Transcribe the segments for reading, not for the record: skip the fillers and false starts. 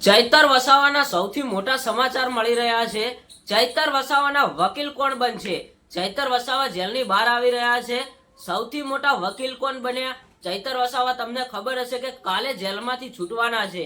ચૈતર વસાવાના સૌથી મોટા સમાચાર મળી રહ્યા છે। ચૈતર વસાવાના વકીલ કોણ બનશે? ચૈતર વસાવા જેલની બહાર આવી રહ્યા છે। સૌથી મોટા વકીલ કોણ બન્યા? ચૈતર વસાવા તમને ખબર હશે કે કાલે જેલમાંથી છૂટવાના છે।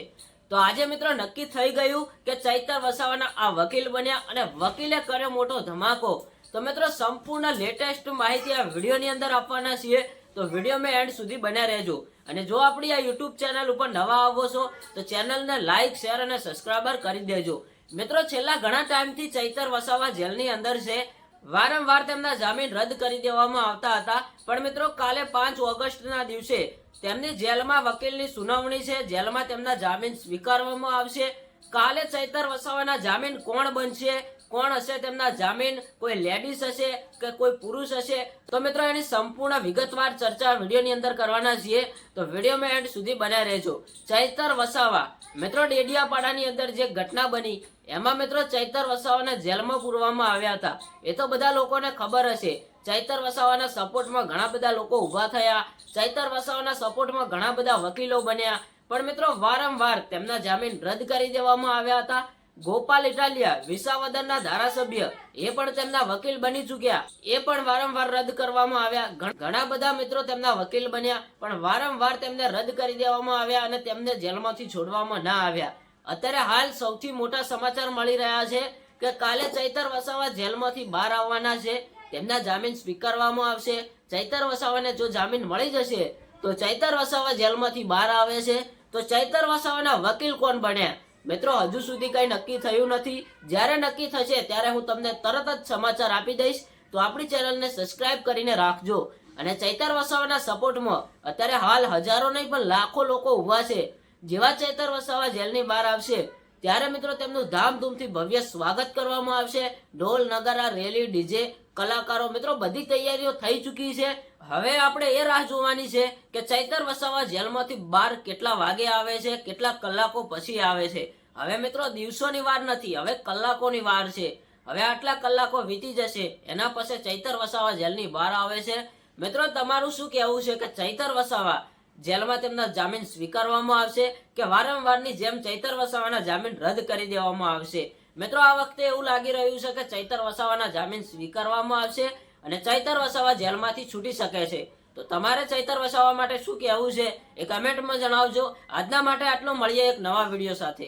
તો આજે મિત્રો નક્કી થઈ ગયું કે ચૈતર વસાવાના આ વકીલ બન્યા અને વકીલે કર્યો મોટો ધમાકો। તો મિત્રો સંપૂર્ણ લેટેસ્ટ માહિતી આ વિડીયોની અંદર આપવાના છીએ, તો વિડીયો में एंड સુધી બન્યા રહેજો। અને જો આપણી આ YouTube ચેનલ ઉપર નવા આવો છો તો ચેનલને લાઈક શેર અને સબસ્ક્રાઇબર કરી દેજો। મિત્રો છેલ્લા ઘણા ટાઈમથી ચૈતર વસાવા જેલની અંદર છે। વારંવાર તેમના જામીન રદ કરી દેવામાં આવતા હતા, પણ મિત્રો કાલે 5 ઓગસ્ટના દિવસે તેમની જેલમાં વકીલની સુનાવણી છે। જેલમાં તેમના જામીન સ્વીકારવામાં આવશે। કાલે ચૈતર વસાવાના જામીન કોણ બનશે, કોણ હશે તેમના જામીન, કોઈ લેડીઝ હશે કે કોઈ પુરુષ હશે, તો મિત્રો એની સંપૂર્ણ વિગતવાર ચર્ચા વિડીયોની અંદર કરવાના છીએ, તો વિડીયોમાં એન્ડ સુધી બન્યા રહેજો। ચૈતર વસાવા મિત્રો ડેડિયાપાડાની અંદર જે ઘટના બની એમાં મિત્રો ચૈતર વસાવાને જેલમાં પૂરવામાં આવ્યા હતા, એ તો બધા લોકોને ખબર હશે। ચૈતર વસાવાના સપોર્ટમાં ઘણા બધા લોકો ઊભા થયા, ચૈતર વસાવાના સપોર્ટમાં ઘણા બધા વકીલો બન્યા, પણ મિત્રો વારંવાર તેમના જામીન રદ કરી દેવામાં આવ્યા હતા। ગોપાલ ઇટાલિયા વિસાવદરના ધારાસભ્ય એ પણ તેમના વકીલ બની ચૂક્યા, એ પણ વારંવાર રદ કરવામાં આવ્યા। ઘણા બધા મિત્રો તેમના વકીલ બન્યા, પણ વારંવાર તેમને રદ કરી દેવામાં આવ્યા અને તેમને જેલમાંથી છોડવામાં ના આવ્યા। અત્યારે હાલ સૌથી મોટા સમાચાર મળી રહ્યા છે કે કાલે ચૈતર વસાવા જેલમાંથી બહાર આવવાના છે, તેમના જામીન સ્વીકારવામાં આવશે। ચૈતર વસાવાને જો જામીન મળી જશે તો ચૈતર વસાવા જેલમાંથી બહાર આવે છે, તો ચૈતર વસાવાના વકીલ કોણ બન્યા? મિત્રો હજુ સુધી કઈ નક્કી થયું નથી। જ્યારે નક્કી થશે ત્યારે હું તમને તરત જ સમાચાર આપી દઈશ, તો આપણી ચેનલને સબસ્ક્રાઇબ કરીને રાખજો। અને ચૈતર વસાવાના સપોર્ટમાં અત્યારે હાલ હજારો નહીં પણ લાખો લોકો ઊભા છે। જેવા ચૈતર વસાવા જેલની બહાર આવશે ત્યારે મિત્રો તેમનું ધામધૂમથી ભવ્ય સ્વાગત કરવામાં આવશે। ઢોલ નગારા રેલી ડીજે કલાકારો મિત્રો બધી તૈયારીઓ થઈ ચૂકી છે। હવે આપણે એ રાહ જોવાની છે કે ચૈતર વસાવા જેલમાંથી બહાર કેટલા વાગે આવે છે, કેટલા કલાકો પછી આવે છે। હવે મિત્રો દિવસોની વાર નથી, હવે કલાકોની વાર છે। હવે આટલા કલાકો વીતી જશે એના પછી ચૈતર વસાવા જેલની બહાર આવે છે। મિત્રો તમારું શું કહેવું છે કે ચૈતર વસાવા જેલમાં તેમના જામીન સ્વીકારવામાં આવશે કે વારંવારની જેમ ચૈતર વસાવાના જામીન રદ કરી દેવામાં આવશે? મિત્રો આ વખતે એવું લાગી રહ્યું છે કે ચૈતર વસાવાના જામીન સ્વીકારવામાં આવશે અને ચૈતર વસાવા જેલમાંથી છૂટી શકે છે। તો તમારે ચૈતર વસાવા માટે શું કહેવું છે એ કમેન્ટમાં જણાવજો। આજના માટે આટલું, મળીએ એક નવા વિડીયો સાથે।